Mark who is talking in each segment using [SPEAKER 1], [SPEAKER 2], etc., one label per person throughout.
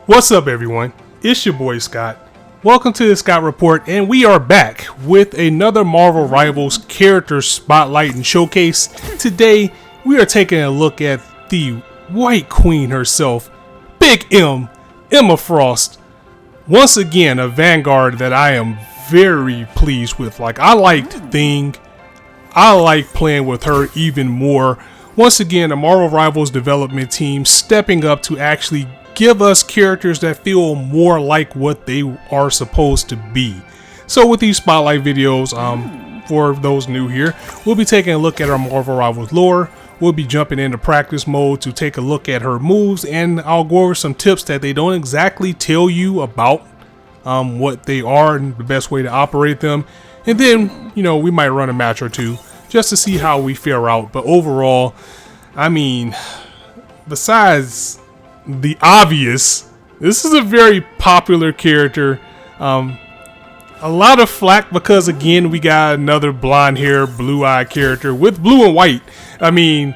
[SPEAKER 1] What's up, everyone? It's your boy Scott. Welcome to the Scott Report, and we are back with another Marvel Rivals character spotlight and showcase. Today, we are taking a look at the White Queen herself, Big M, Emma Frost. Once again, a Vanguard that I am very pleased with. Like, I liked Thing. I like playing with her even more. Once again, the Marvel Rivals development team stepping up to actually give us characters that feel more like what they are supposed to be. So with these spotlight videos, for those new here, we'll be taking a look at our Marvel Rivals lore. We'll be jumping into practice mode to take a look at her moves, and I'll go over some tips that they don't exactly tell you about what they are and the best way to operate them. And then, you know, we might run a match or two just to see how we fare out. But overall, I mean, besides the obvious, this is a very popular character. A lot of flack because, again, we got another blonde hair, blue eye character with blue and white. I mean,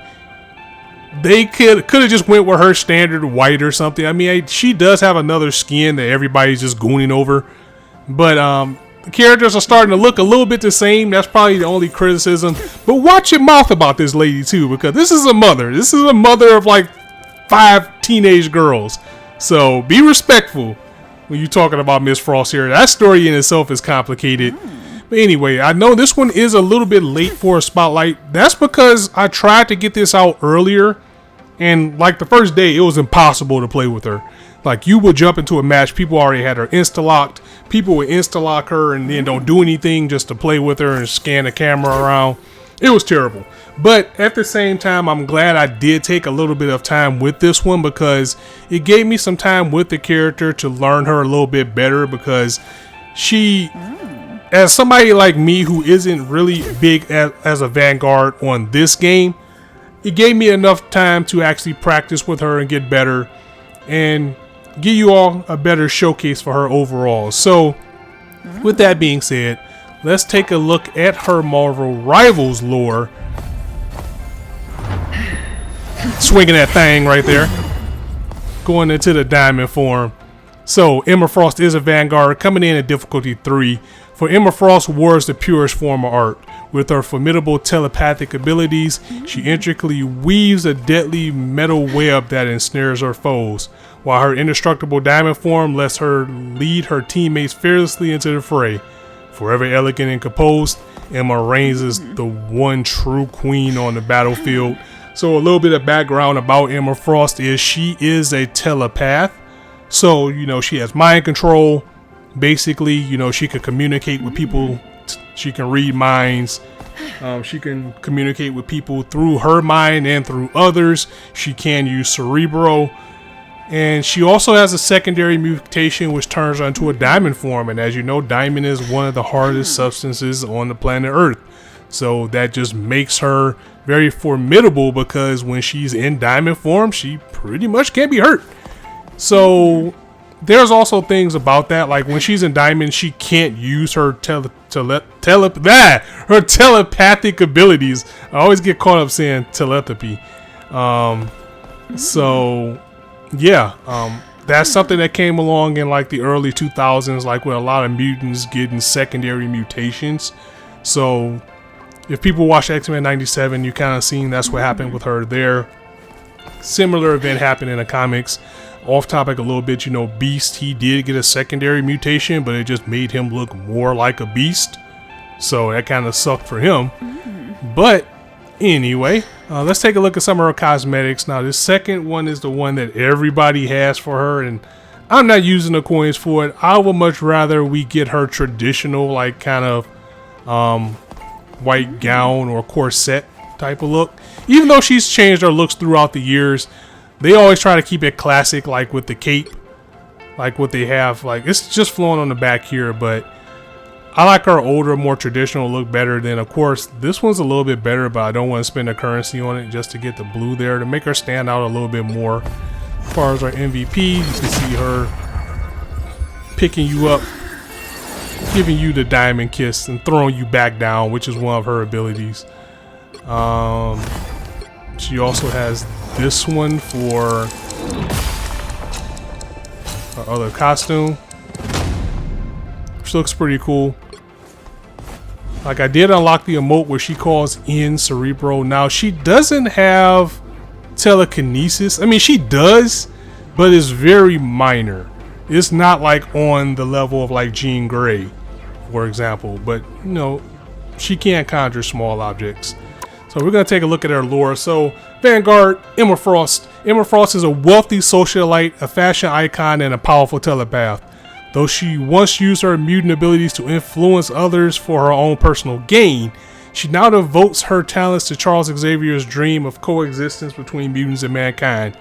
[SPEAKER 1] they could have just went with her standard white or something. I mean, she does have another skin that everybody's just gooning over, but the characters are starting to look a little bit the same. That's probably the only criticism. But watch your mouth about this lady too, because this is a mother. This is a mother of like 5 teenage girls. So be respectful when you're talking about Miss Frost here. That story in itself is complicated. But anyway, I know this one is a little bit late for a spotlight. That's because I tried to get this out earlier, and like the first day, it was impossible to play with her. Like, you would jump into a match, people already had her insta-locked. People would insta-lock her and then don't do anything just to play with her and scan the camera around. It was terrible. But at the same time, I'm glad I did take a little bit of time with this one, because it gave me some time with the character to learn her a little bit better, because she, as somebody like me who isn't really big as a Vanguard on this game, it gave me enough time to actually practice with her and get better and give you all a better showcase for her overall. So with that being said, let's take a look at her Marvel Rivals lore. Swinging that thing right there. Going into the diamond form. So Emma Frost is a Vanguard coming in at difficulty 3. For Emma Frost, war is the purest form of art. With her formidable telepathic abilities, she intricately weaves a deadly metal web that ensnares her foes, while her indestructible diamond form lets her lead her teammates fearlessly into the fray. Forever elegant and composed, Emma reigns as the one true queen on the battlefield. So a little bit of background about Emma Frost is she is a telepath. So, you know, she has mind control. Basically, you know, she can communicate with people. She can read minds. She can communicate with people through her mind and through others. She can use Cerebro. And she also has a secondary mutation which turns her into a diamond form. And as you know, diamond is one of the hardest substances on the planet Earth. So that just makes her very formidable, because when she's in diamond form, she pretty much can't be hurt. So there's also things about that, like when she's in diamond, she can't use her her telepathic abilities. I always get caught up saying telepathy. So yeah, that's something that came along in like the early 2000s, like with a lot of mutants getting secondary mutations. So if people watch X-Men 97, you kind of seen that's what happened with her there. Similar event happened in the comics. Off topic a little bit, you know, Beast, he did get a secondary mutation, but it just made him look more like a beast. So that kind of sucked for him. But anyway, let's take a look at some of her cosmetics. Now, this second one is the one that everybody has for her, and I'm not using the coins for it. I would much rather we get her traditional, like, kind of white gown or corset type of look. Even though she's changed her looks throughout the years, they always try to keep it classic, like with the cape, like what they have. Like, it's just flowing on the back here, but I like her older, more traditional look better. Than, of course, this one's a little bit better, but I don't want to spend the currency on it just to get the blue there to make her stand out a little bit more. As far as our MVP, you can see her picking you up, giving you the diamond kiss and throwing you back down, which is one of her abilities. She also has this one for her other costume, which looks pretty cool. Like, I did unlock the emote where she calls in Cerebro. Now, she doesn't have telekinesis. I mean, she does, but it's very minor. It's not like on the level of like Jean Grey, for example, but you know, she can conjure small objects. So we're going to take a look at her lore. So Vanguard, Emma Frost. Emma Frost is a wealthy socialite, a fashion icon, and a powerful telepath. Though she once used her mutant abilities to influence others for her own personal gain, she now devotes her talents to Charles Xavier's dream of coexistence between mutants and mankind.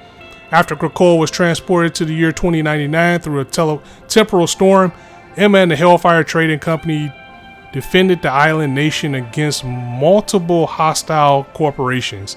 [SPEAKER 1] After Krakoa was transported to the year 2099 through a temporal storm, Emma and the Hellfire Trading Company defended the island nation against multiple hostile corporations.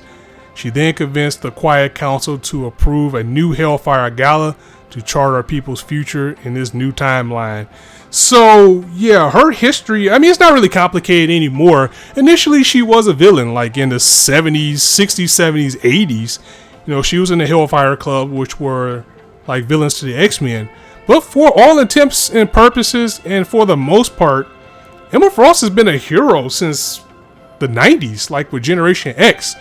[SPEAKER 1] She then convinced the Quiet Council to approve a new Hellfire Gala to chart our people's future in this new timeline. So yeah, her history, I mean, it's not really complicated anymore. Initially, she was a villain, like in the 70s, 60s, 70s, 80s. You know, she was in the Hellfire Club, which were like villains to the X-Men. But for all intents and purposes, and for the most part, Emma Frost has been a hero since the 90s, like with Generation X.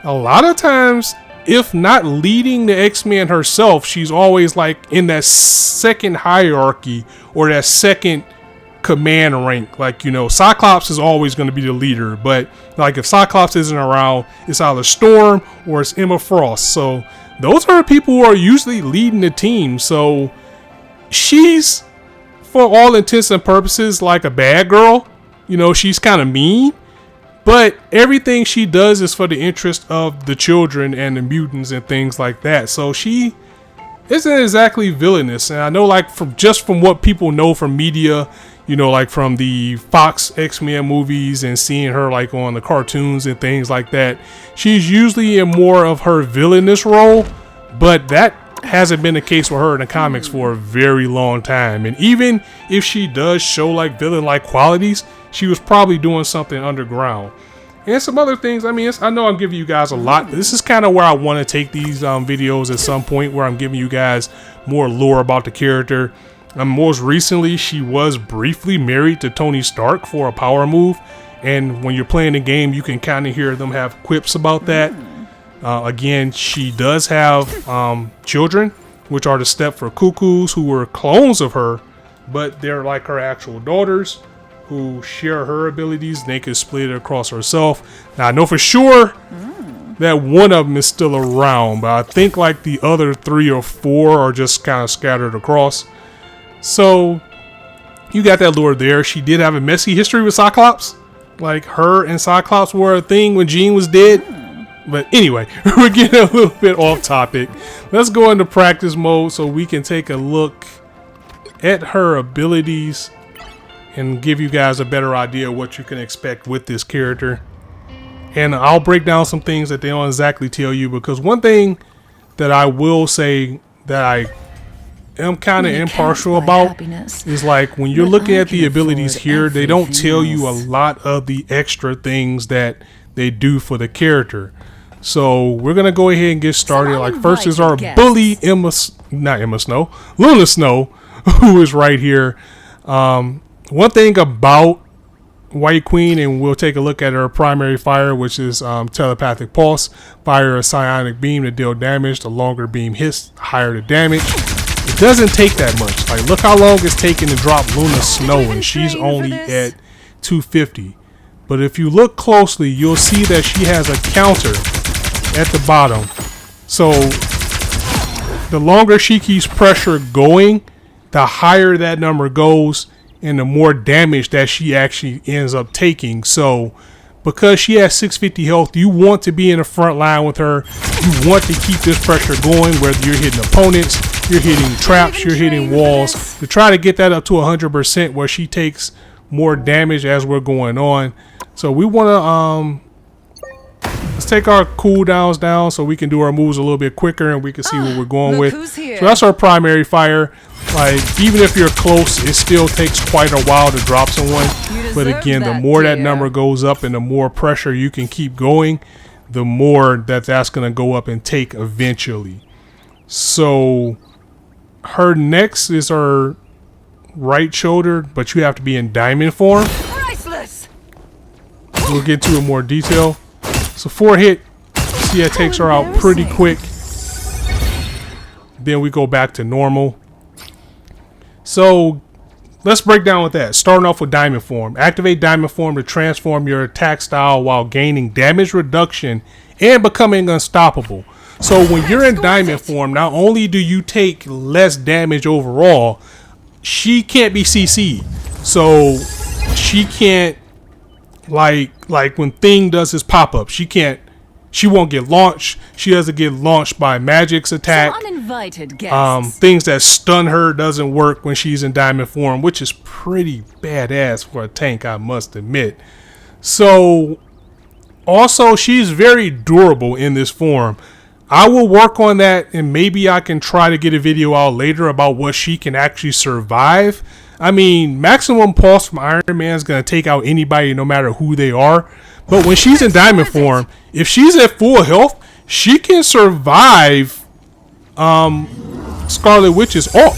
[SPEAKER 1] A lot of times, if not leading the X-Men herself, she's always like in that second hierarchy or that second command rank. Like, you know, Cyclops is always going to be the leader, but like if Cyclops isn't around, it's either Storm or it's Emma Frost. So those are the people who are usually leading the team. So she's, for all intents and purposes, like a bad girl. You know, she's kind of mean, but everything she does is for the interest of the children and the mutants and things like that. So she isn't exactly villainous. And I know, like, from what people know from media, you know, like from the Fox X-Men movies and seeing her like on the cartoons and things like that, she's usually in more of her villainous role, but that hasn't been the case with her in the comics for a very long time. And even if she does show like villain-like qualities, she was probably doing something underground. And some other things, I mean, I know I'm giving you guys a lot. This is kind of where I want to take these videos at some point, where I'm giving you guys more lore about the character. Most recently, she was briefly married to Tony Stark for a power move. And when you're playing the game, you can kind of hear them have quips about that. Again, she does have children, which are the Stepford Cuckoos, who were clones of her, but they're like her actual daughters who share her abilities. They can split it across herself. Now, I know for sure that one of them is still around, but I think like the other 3 or 4 are just kind of scattered across. So you got that lore there. She did have a messy history with Cyclops. Like, her and Cyclops were a thing when Jean was dead. But anyway, we're getting a little bit off topic. Let's go into practice mode so we can take a look at her abilities and give you guys a better idea of what you can expect with this character. And I'll break down some things that they don't exactly tell you, because one thing that I will say that I am kind of impartial about is, like, when you're looking at the abilities here, they don't tell you a lot of the extra things that they do for the character. So we're gonna go ahead and get started. Like, first is our bully Luna Snow, who is right here. One thing about White Queen, and we'll take a look at her primary fire, which is telepathic pulse. Fire a psionic beam to deal damage. The longer beam hits, the higher the damage. It doesn't take that much. Like, look how long it's taking to drop Luna Snow, and she's only at 250. But if you look closely, you'll see that she has a counter at the bottom. So the longer she keeps pressure going, the higher that number goes, and the more damage that she actually ends up taking. So because she has 650 health, you want to be in the front line with her. You want to keep this pressure going, whether you're hitting opponents, you're hitting traps, you're hitting walls, to try to get that up to 100% where she takes more damage as we're going on. So we want to let's take our cooldowns down so we can do our moves a little bit quicker and we can see what we're going with. So that's our primary fire. Like, even if you're close, it still takes quite a while to drop someone. But again, the more that number goes up and the more pressure you can keep going, the more that's going to go up and take eventually. So her next is her right shoulder, but you have to be in diamond form.
[SPEAKER 2] Priceless.
[SPEAKER 1] We'll get to it in more detail. So 4 hit. See, that takes her out pretty quick. Then we go back to normal. So let's break down with that. Starting off with diamond form. Activate diamond form to transform your attack style while gaining damage reduction and becoming unstoppable. So when you're in diamond form, not only do you take less damage overall, she can't be CC'd. So she can't, like when Thing does his pop-up, she won't get launched. She doesn't get launched by Magic's attack.
[SPEAKER 2] Some uninvited guests.
[SPEAKER 1] Things that stun her doesn't work when she's in diamond form, which is pretty badass for a tank, I must admit. So also, she's very durable in this form. I will work on that, and maybe I can try to get a video out later about what she can actually survive. I mean, maximum pulse from Iron Man is going to take out anybody no matter who they are. But when she's in diamond form, if she's at full health, she can survive Scarlet Witch's ult.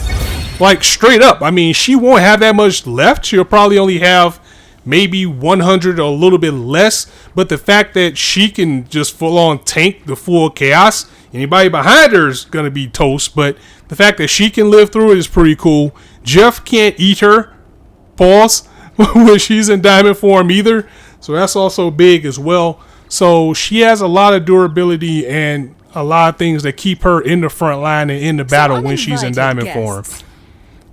[SPEAKER 1] Like, straight up. I mean, she won't have that much left. She'll probably only have maybe 100 or a little bit less. But the fact that she can just full on tank the full chaos, anybody behind her is going to be toast. But the fact that she can live through it is pretty cool. Jeff can't eat her, pause, when she's in diamond form either. So that's also big as well. So she has a lot of durability and a lot of things that keep her in the front line and in the battle when she's in diamond form.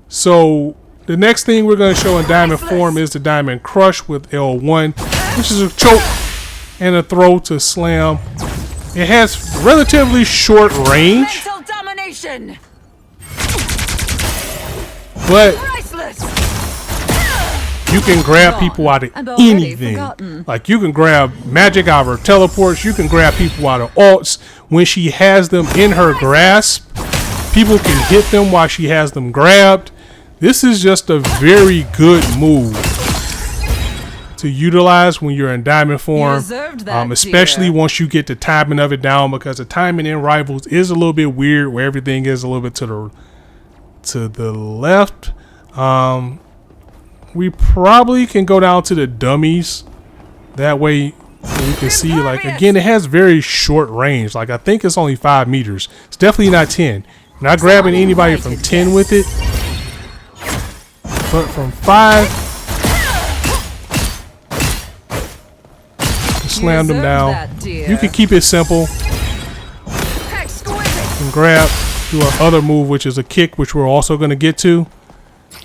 [SPEAKER 1] So the next thing we're going to show in diamond form is the Diamond Crush with L1, which is a choke and a throw to slam. It has relatively short range,
[SPEAKER 2] Mental domination.
[SPEAKER 1] but
[SPEAKER 2] Priceless.
[SPEAKER 1] you can grab people out of anything. Like, you can grab magic out of her teleports. You can grab people out of ults. When she has them in her grasp, people can hit them while she has them grabbed. This is just a very good move to utilize when you're in diamond form, especially once you get the timing of it down, because the timing in Rivals is a little bit weird, where everything is a little bit to the left. We probably can go down to the dummies. That way we can see, like, again, it has very short range. Like, I think it's only 5 meters. It's definitely not 10. Not grabbing anybody from 10 with it. But from 5, slam them down. You can keep it simple. And grab, do our other move, which is a kick, which we're also going to get to.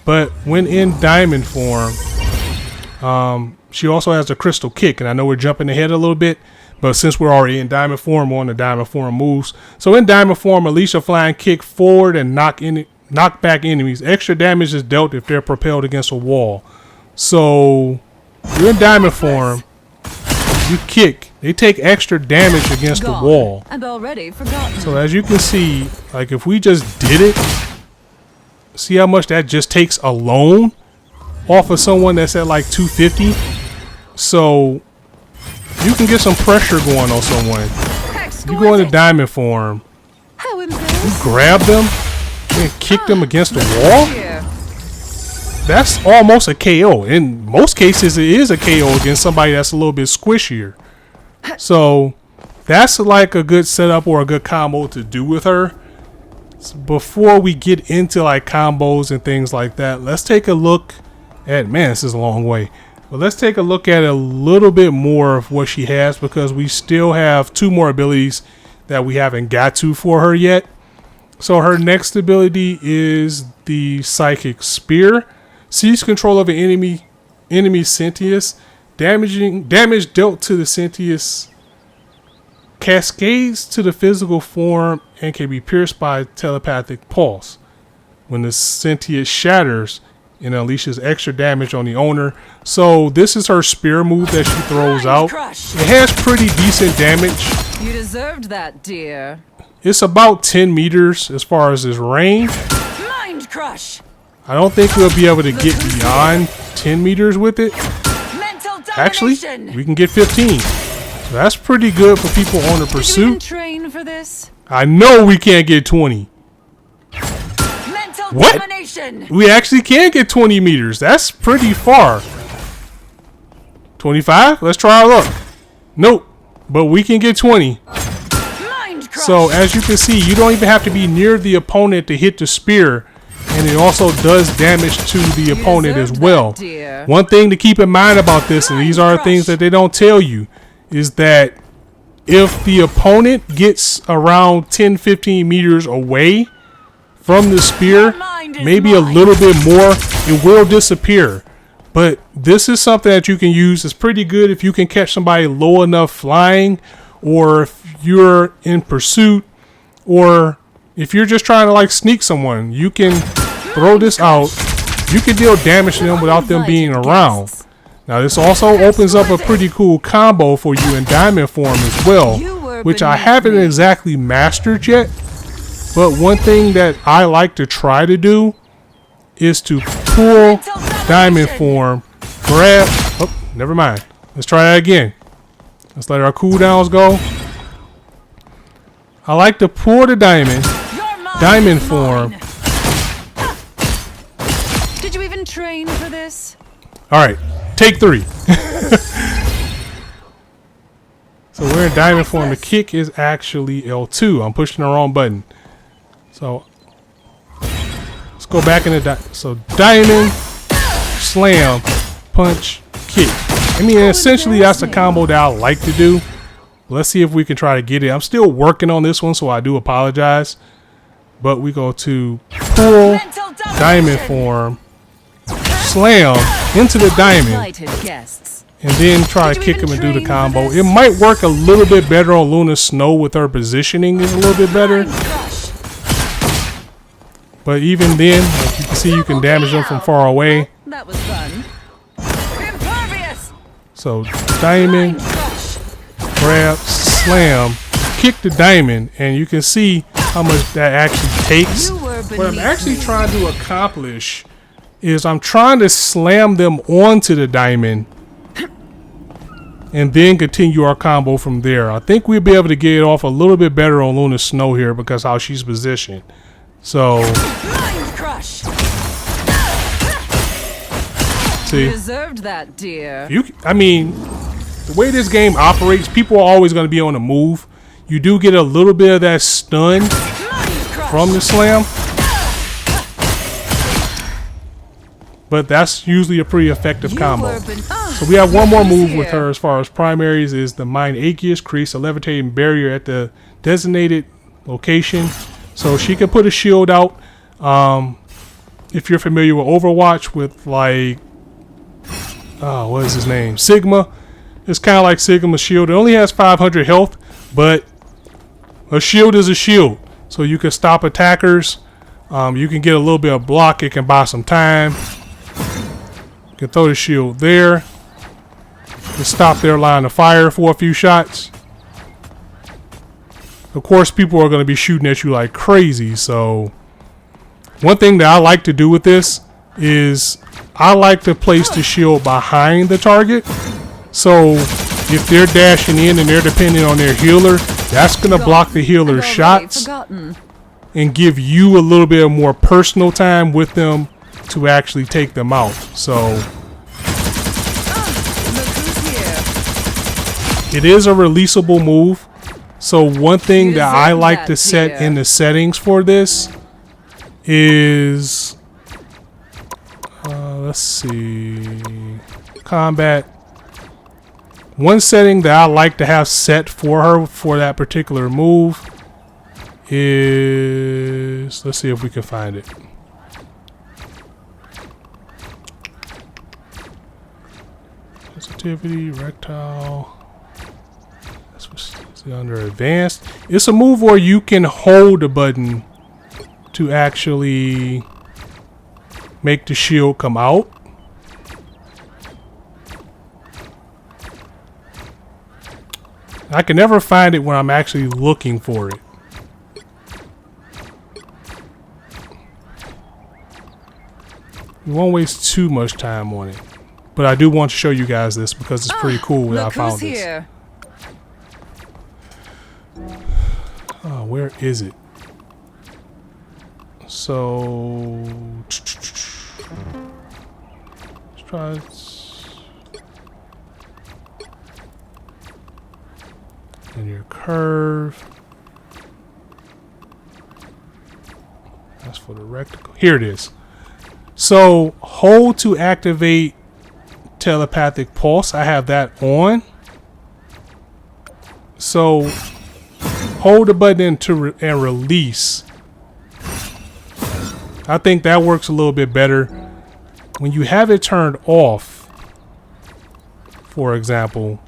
[SPEAKER 1] But when in diamond form, she also has a crystal kick. And I know we're jumping ahead a little bit, but since we're already in diamond form, we're on the diamond form moves. So in diamond form, Alicia flying kick forward and knock back enemies. Extra damage is dealt if they're propelled against a wall. So you're in diamond form, you kick, they take extra damage against the wall.
[SPEAKER 2] And already forgotten.
[SPEAKER 1] So as you can see, like, if we just did it, see how much that just takes alone off of someone that's at like 250. So you can get some pressure going on someone. You go into diamond form, you grab them and kick them against the wall. That's almost a KO. In most cases, it is a KO against somebody that's a little bit squishier. So that's like a good setup or a good combo to do with her. So before we get into like combos and things like that, let's take a look at, man, this is a long way. But let's take a look at a little bit more of what she has, because we still have 2 more abilities that we haven't got to for her yet. So her next ability is the Psychic Spear. Seize control of an enemy Sentius. Damage dealt to the Sentius cascades to the physical form and can be pierced by telepathic pulse. When the Sentius shatters, it unleashes extra damage on the owner. So this is her spear move that she throws out. It has pretty decent damage.
[SPEAKER 2] You deserved that, dear.
[SPEAKER 1] It's about 10 meters as far as its range.
[SPEAKER 2] Mind crush.
[SPEAKER 1] I don't think we'll be able to get beyond 10 meters with it. Actually, we can get 15. So that's pretty good for people on the pursuit.
[SPEAKER 2] Train for this?
[SPEAKER 1] I know we can't get 20. What?
[SPEAKER 2] domination.
[SPEAKER 1] We actually can get 20 meters. That's pretty far. 25? Let's try our luck. Nope. But we can get 20.
[SPEAKER 2] Mind crush.
[SPEAKER 1] So as you can see, you don't even have to be near the opponent to hit the spear. And it also does damage to the opponent as well. One thing to keep in mind about this, and these are things that they don't tell you, is that if the opponent gets around 10-15 meters away from the spear, maybe a little bit more, it will disappear. But this is something that you can use. It's pretty good if you can catch somebody low enough flying, or if you're in pursuit, or if you're just trying to like sneak someone. You can throw this out. You can deal damage to them without them being around. Now this also opens up a pretty cool combo for you in diamond form as well, which I haven't exactly mastered yet. But one thing that I like to try to do is to pull diamond form, grab, oh, never mind. Let's try that again. Let's let our cooldowns go. I like to pull the diamond form.
[SPEAKER 2] Did you even train for this?
[SPEAKER 1] All right, take 3. So we're in diamond form. The kick is actually L2. I'm pushing the wrong button. So let's go back in the so diamond, slam, punch, kick. I mean, essentially that's the combo that I like to do. Let's see if we can try to get it. I'm still working on this one, so I do apologize. But we go to pull, diamond form, slam into the diamond, and then try to kick him and do the combo. It might work a little bit better on Luna Snow with her positioning is a little bit better. But even then, like you can see, you can damage them from far away.
[SPEAKER 2] That was fun. Impervious.
[SPEAKER 1] So diamond, grab, slam, kick the diamond, and you can see how much that actually takes. What I'm actually trying to accomplish is I'm trying to slam them onto the diamond and then continue our combo from there. I think we'll be able to get it off a little bit better on Luna Snow here because how she's positioned. So,
[SPEAKER 2] Mind crush.
[SPEAKER 1] see,
[SPEAKER 2] You deserved that, dear.
[SPEAKER 1] I mean, the way this game operates, people are always going to be on the move. You do get a little bit of that stun from the slam, but that's usually a pretty effective combo. So we have one more move with her as far as primaries is the Mind Aegis, creates a levitating barrier at the designated location. So she can put a shield out. If you're familiar with Overwatch with like, what is his name? Sigma. It's kind of like Sigma's shield. It only has 500 health, but a shield is a shield. So you can stop attackers. You can get a little bit of block. It can buy some time. You can throw the shield there to stop their line of fire for a few shots. Of course, people are going to be shooting at you like crazy. So one thing that I like to do with this is I like to place the shield behind the target. So if they're dashing in and they're depending on their healer, that's going to block the healer's shots and give you a little bit more personal time with them to actually take them out. So it is a releasable move. So one thing that I like to set in the settings for this is, let's see, combat. One setting that I like to have set for her for that particular move is, let's see if we can find it. Sensitivity, rectile. See, under advanced, it's a move where you can hold the button to actually make the shield come out. I can never find it when I'm actually looking for it. You won't waste too much time on it, but I do want to show you guys this because it's pretty cool when I found this.
[SPEAKER 2] Here.
[SPEAKER 1] Oh, where is it? So let's try and your curve. That's for the rectangle. Here it is. So hold to activate telepathic pulse. I have that on. So hold the button and release. I think that works a little bit better. When you have it turned off, for example,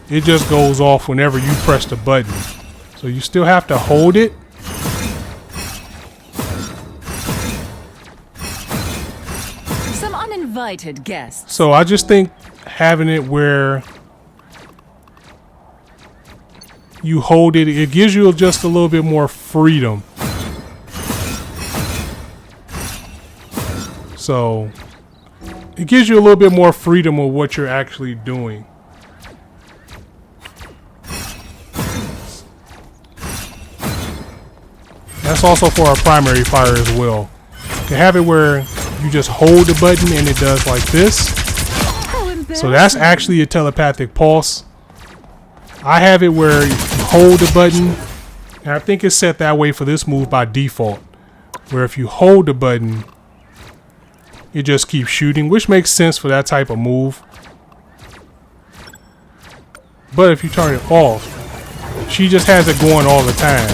[SPEAKER 1] it just goes off whenever you press the button. So you still have to hold it.
[SPEAKER 2] Some uninvited guests.
[SPEAKER 1] So I just think having it where you hold it, it gives you just a little bit more freedom. So it gives you a little bit more freedom of what you're actually doing. That's also for our primary fire as well. You can have it where you just hold the button and it does like this. So that's actually a telepathic pulse. I have it where you hold the button, and I think it's set that way for this move by default, where if you hold the button, it just keeps shooting, which makes sense for that type of move. But if you turn it off, she just has it going all the time,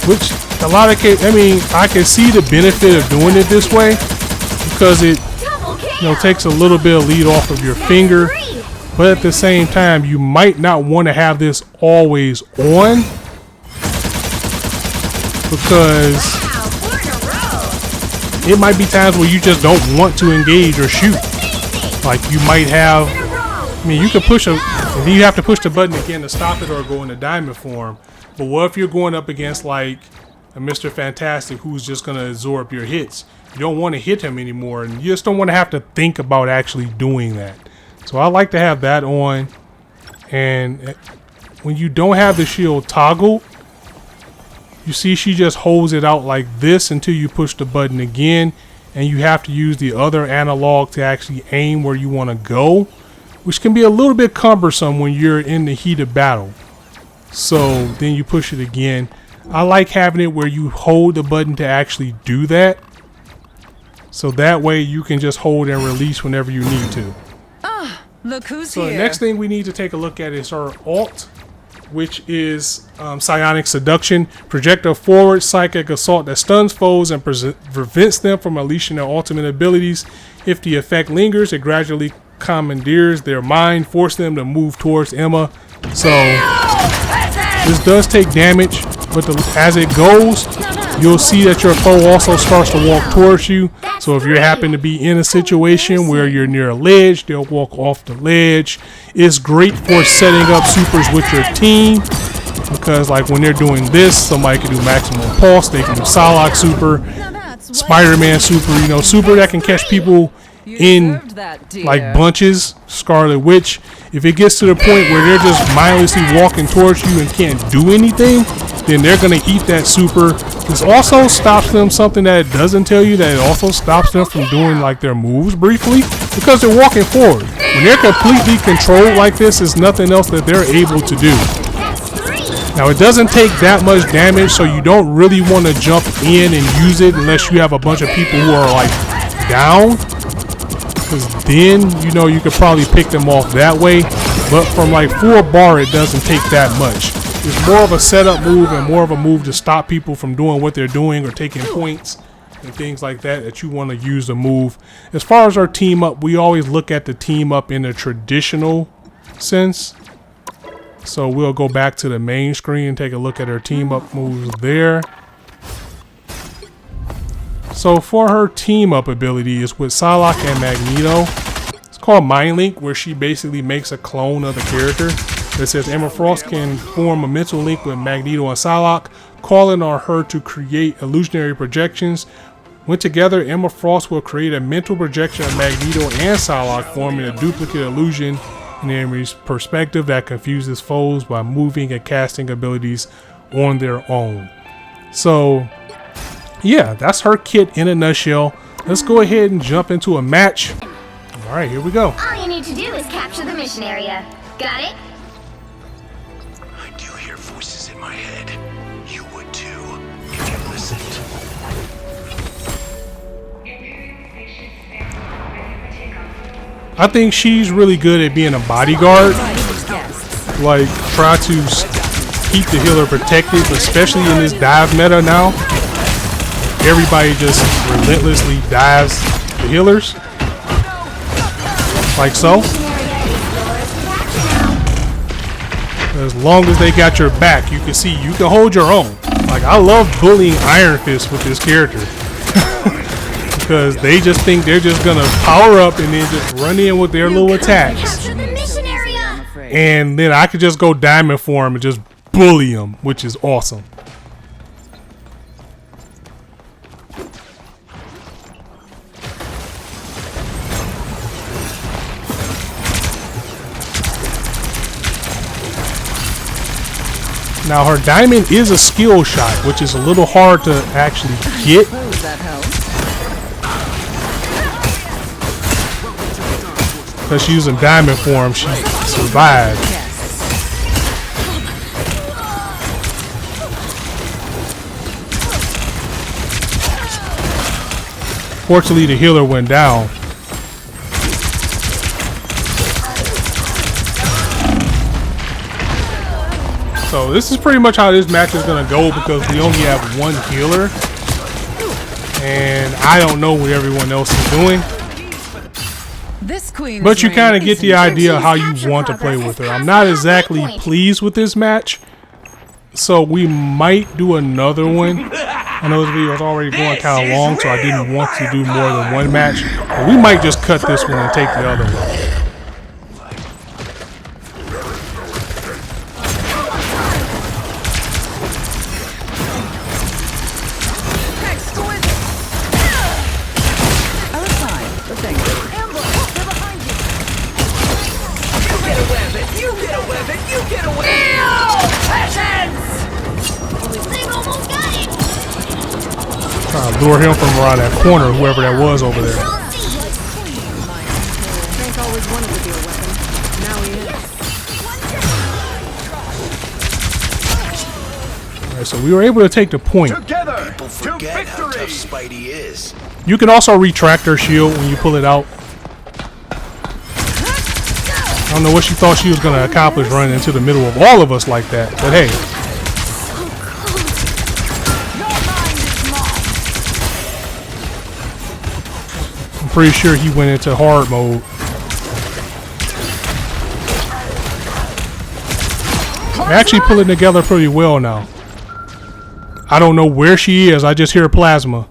[SPEAKER 1] which a lot of cases, I mean, I can see the benefit of doing it this way because it, you know, takes a little bit of lead off of your finger. But at the same time, you might not want to have this always on because it might be times where you just don't want to engage or shoot. Like you might have, I mean, you can push and then you have to push the button again to stop it or go into diamond form. But what if you're going up against like a Mr. Fantastic who's just going to absorb your hits? You don't want to hit him anymore, and you just don't want to have to think about actually doing that. So I like to have that on. And when you don't have the shield toggled, you see she just holds it out like this until you push the button again, and you have to use the other analog to actually aim where you want to go, which can be a little bit cumbersome when you're in the heat of battle. So then you push it again. I like having it where you hold the button to actually do that, so that way you can just hold and release whenever you need to.
[SPEAKER 2] Look who's
[SPEAKER 1] So
[SPEAKER 2] here.
[SPEAKER 1] the next thing we need to take a look at is her alt, which is Psionic Seduction. Project a forward psychic assault that stuns foes and prevents them from unleashing their ultimate abilities. If the effect lingers, it gradually commandeers their mind, forcing them to move towards Emma. So this does take damage, but as it goes, you'll see that your foe also starts to walk towards you. So if you happen to be in a situation where you're near a ledge, they'll walk off the ledge. It's great for setting up supers with your team, because like when they're doing this, somebody can do maximum pulse, they can do Psylocke super, Spider-Man super, you know, super that can catch people in like bunches. Scarlet Witch, if it gets to the point where they're just mindlessly walking towards you and can't do anything, then they're going to eat that super. This also stops them, something that it doesn't tell you, that it also stops them from doing like their moves briefly, because they're walking forward. When they're completely controlled like this, there's nothing else that they're able to do. Now it doesn't take that much damage, so you don't really want to jump in and use it unless you have a bunch of people who are like down, because then you know you could probably pick them off that way. But from like full bar, it doesn't take that much. It's more of a setup move and more of a move to stop people from doing what they're doing or taking points and things like that, that you want to use the move. As far as our team up, we always look at the team up in a traditional sense. So we'll go back to the main screen and take a look at her team up moves there. So for her team up ability is with Psylocke and Magneto. It's called Mind Link, where she basically makes a clone of the character. It says Emma Frost can form a mental link with Magneto and Psylocke, calling on her to create illusionary projections. When together, Emma Frost will create a mental projection of Magneto and Psylocke, forming a duplicate illusion in the enemy's perspective that confuses foes by moving and casting abilities on their own. So yeah, that's her kit in a nutshell. Let's go ahead and jump into a match. All right, here we go.
[SPEAKER 3] All you need to do is capture the mission area. Got it?
[SPEAKER 4] I do hear voices in my head. You would too, if you listened.
[SPEAKER 1] I think she's really good at being a bodyguard. Like, try to keep the healer protected, especially in this dive meta now. Everybody just relentlessly dives the healers. Like so. As long as they got your back, you can see you can hold your own. Like, I love bullying Iron Fist with this character. Because they just think they're just gonna power up and then just run in with their little attacks.
[SPEAKER 3] Capture the mission area.
[SPEAKER 1] And then I could just go diamond for him and just bully him, which is awesome. Now her diamond is a skill shot, which is a little hard to actually get. Because she's using diamond form, she survived. Fortunately, the healer went down. So this is pretty much how this match is going to go because we only have one healer. And I don't know what everyone else is doing. But you kind of get the idea how you want to play with her. I'm not exactly pleased with this match. So we might do another one. I know this video is already going kind of long, so I didn't want to do more than one match. But we might just cut this one and take the other one. Lure him from around that corner, whoever that was over there. Alright, so we were able to take the point.
[SPEAKER 4] People forget how tough Spidey is.
[SPEAKER 1] You can also retract her shield when you pull it out. I don't know what she thought she was going to accomplish running into the middle of all of us like that, but hey. Pretty sure he went into hard mode. They're actually pulling together pretty well now. I don't know where she is. I just hear plasma.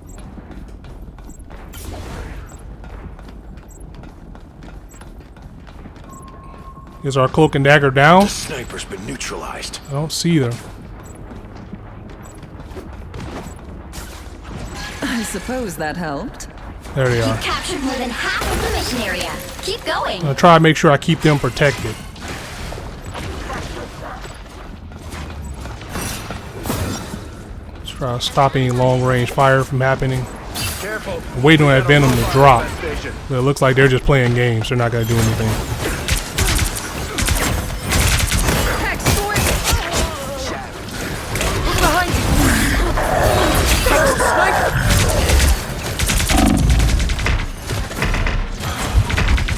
[SPEAKER 1] Is our cloak and dagger down?
[SPEAKER 4] The sniper's been neutralized.
[SPEAKER 1] I don't see them.
[SPEAKER 2] I suppose that helped.
[SPEAKER 1] There they are.
[SPEAKER 3] You've captured more than half of the mission area. Keep going.
[SPEAKER 1] I'm gonna try to make sure I keep them protected. Let's try to stop any long-range fire from happening.
[SPEAKER 4] Careful.
[SPEAKER 1] I'm waiting on that venom to drop. But it looks like they're just playing games. They're not gonna do anything.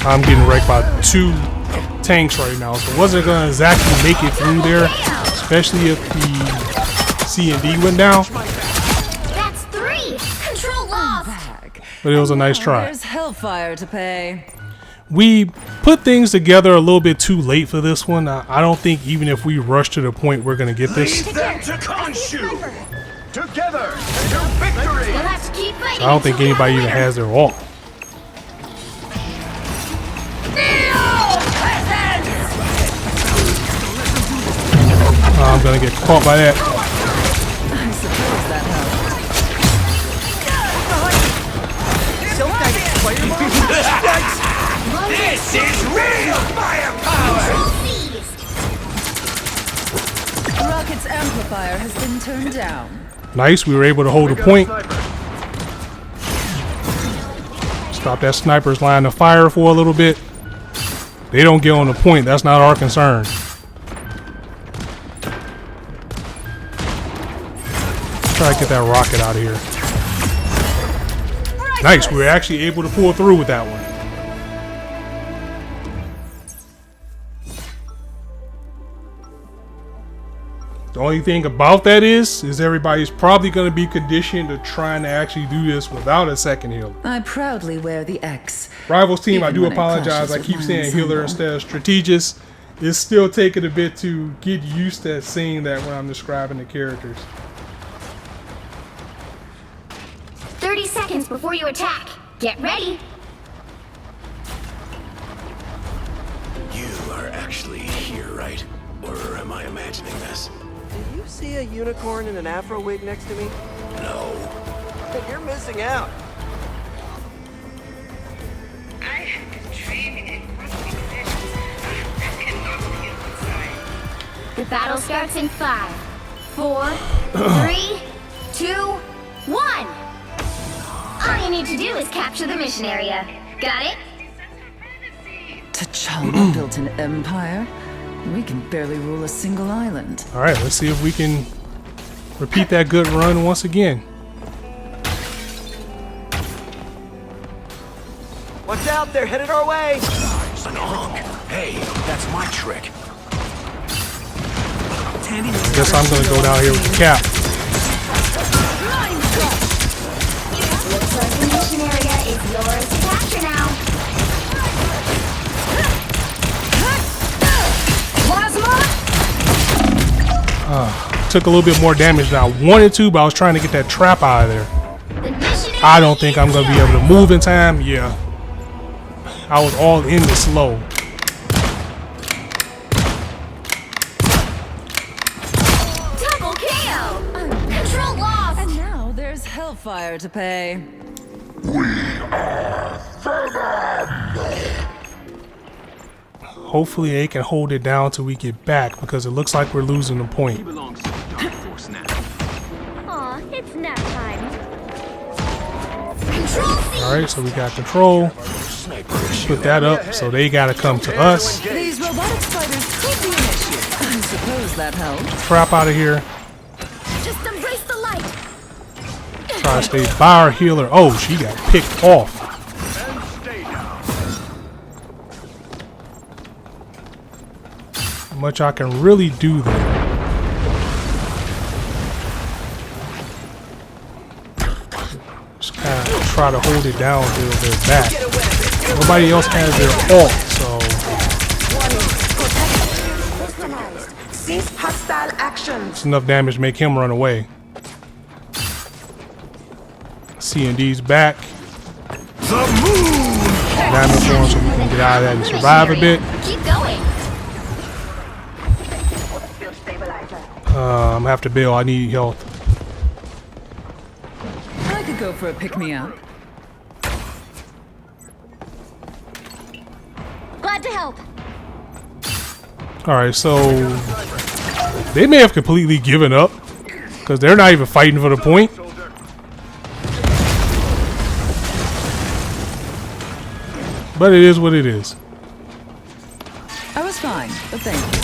[SPEAKER 1] I'm getting wrecked by 2 tanks right now, so I wasn't going to exactly make it through there, especially if the C&D went down.
[SPEAKER 3] That's 3. Control lost.
[SPEAKER 1] But it was a nice try.
[SPEAKER 2] There's hellfire to pay.
[SPEAKER 1] We put things together a little bit too late for this one. I don't think even if we rush to the point we're going to get this.
[SPEAKER 4] Lead them to Khonshu.
[SPEAKER 3] Together to victory. You'll have to keep fighting.
[SPEAKER 1] I don't think anybody even has their ult. I'm gonna get caught by that.
[SPEAKER 2] I suppose that helped.
[SPEAKER 4] This is real firepower.
[SPEAKER 2] amplifier has been turned down.
[SPEAKER 1] Nice, we were able to hold a point. Stop that sniper's line of fire for a little bit. They don't get on the point, that's not our concern. Try to get that rocket out of here. Nice, we were actually able to pull through with that one. The only thing about that is everybody's probably going to be conditioned to trying to actually do this without a second healer.
[SPEAKER 2] I proudly wear the X.
[SPEAKER 1] Rivals team, I
[SPEAKER 2] Even
[SPEAKER 1] do
[SPEAKER 2] when it
[SPEAKER 1] apologize.
[SPEAKER 2] clashes
[SPEAKER 1] I
[SPEAKER 2] with
[SPEAKER 1] keep
[SPEAKER 2] my
[SPEAKER 1] saying healer
[SPEAKER 2] ensemble.
[SPEAKER 1] instead of strategist. It's still taking a bit to get used to saying that when I'm describing the characters.
[SPEAKER 5] 30 seconds before you attack. Get ready.
[SPEAKER 4] You are actually here, right? Or am I imagining this?
[SPEAKER 6] Did you see a unicorn in an afro wig next to me?
[SPEAKER 4] No.
[SPEAKER 6] You're missing out.
[SPEAKER 7] I have been training in crossing positions. That cannot be inside.
[SPEAKER 5] The battle starts in 5, 4, 3, 2, 1. All you need to do is capture the mission area. Got it?
[SPEAKER 2] T'Challa built an empire. We can barely rule a single island.
[SPEAKER 1] All right, let's see if we can repeat that good run once again.
[SPEAKER 6] Watch out, they're headed our way.
[SPEAKER 4] An onk. Hey, that's my trick.
[SPEAKER 1] Guess I'm gonna go down here with the cap.
[SPEAKER 5] Looks like the mission area is yours to capture now.
[SPEAKER 1] Took a little bit more damage than I wanted to, but I was trying to get that trap out of there.
[SPEAKER 5] The mission area
[SPEAKER 1] I don't think I'm
[SPEAKER 5] is
[SPEAKER 1] gonna be
[SPEAKER 5] yours.
[SPEAKER 1] able to move in time. Yeah, I was all in the slow.
[SPEAKER 5] Double KO. Control lost.
[SPEAKER 2] And now there's hellfire to pay.
[SPEAKER 1] Hopefully they can hold it down till we get back, because it looks like we're losing the point.
[SPEAKER 5] Aw, it's nap time. Control C.
[SPEAKER 1] All right, so we got control. Put that up, so they gotta come to us.
[SPEAKER 2] These robotic spiders could be an issue. I suppose that helped.
[SPEAKER 1] Trap out of here.
[SPEAKER 5] Just embrace the light.
[SPEAKER 1] Try to stay by our healer. Oh, she got picked off.
[SPEAKER 3] And stay down.
[SPEAKER 1] Not much I can really do there. Just kind of try to hold it down until they're back. Nobody else has their ult, so
[SPEAKER 8] Cease hostile actions.
[SPEAKER 1] it's enough damage to make him run away. C&D's back. Diamond form so we can get out of that and survive a bit.
[SPEAKER 5] Keep going.
[SPEAKER 1] I'm gonna have to bail. I need health.
[SPEAKER 2] I could go for a pick-me-up.
[SPEAKER 5] Glad to help.
[SPEAKER 1] Alright, so they may have completely given up because they're not even fighting for the point. But it is what it is.
[SPEAKER 2] I was fine, but thank you.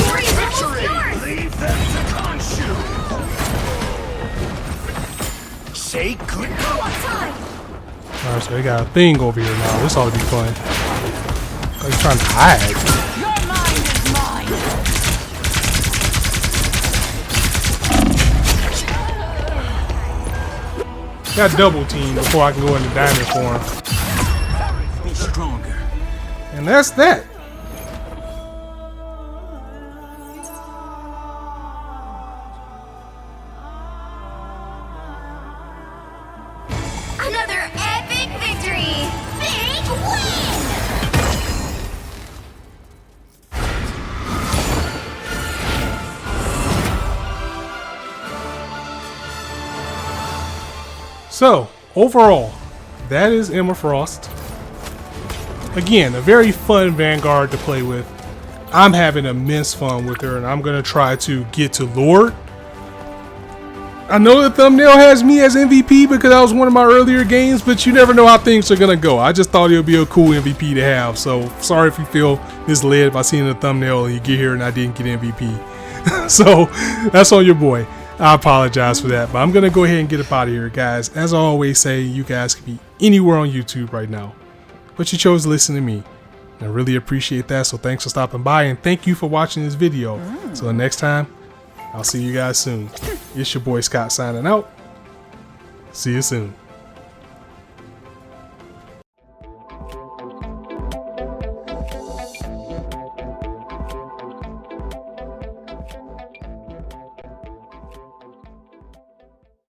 [SPEAKER 5] Glory is almost yours.
[SPEAKER 4] Leave them to Khonshu. Say good.
[SPEAKER 1] Alright, so they got a thing over here now. This ought to be fun. Oh, he's trying to hide.
[SPEAKER 2] Your mind is mine.
[SPEAKER 1] Got double team before I can go into diamond form.
[SPEAKER 4] Be stronger.
[SPEAKER 1] And that's that.
[SPEAKER 5] Another epic victory. Big win.
[SPEAKER 1] So, overall, that is Emma Frost. Again, a very fun Vanguard to play with. I'm having immense fun with her, and I'm gonna try to get to Lord. I know the thumbnail has me as MVP because that was one of my earlier games, but you never know how things are gonna go. I just thought it would be a cool MVP to have. So sorry if you feel misled by seeing the thumbnail and you get here and I didn't get MVP. So that's on your boy. I apologize for that, but I'm gonna go ahead and get up out of here, guys. As I always say, you guys could be anywhere on YouTube right now, but you chose to listen to me. I really appreciate that. So thanks for stopping by, and thank you for watching this video. So next time, I'll see you guys soon. It's your boy Scott signing out. See you soon.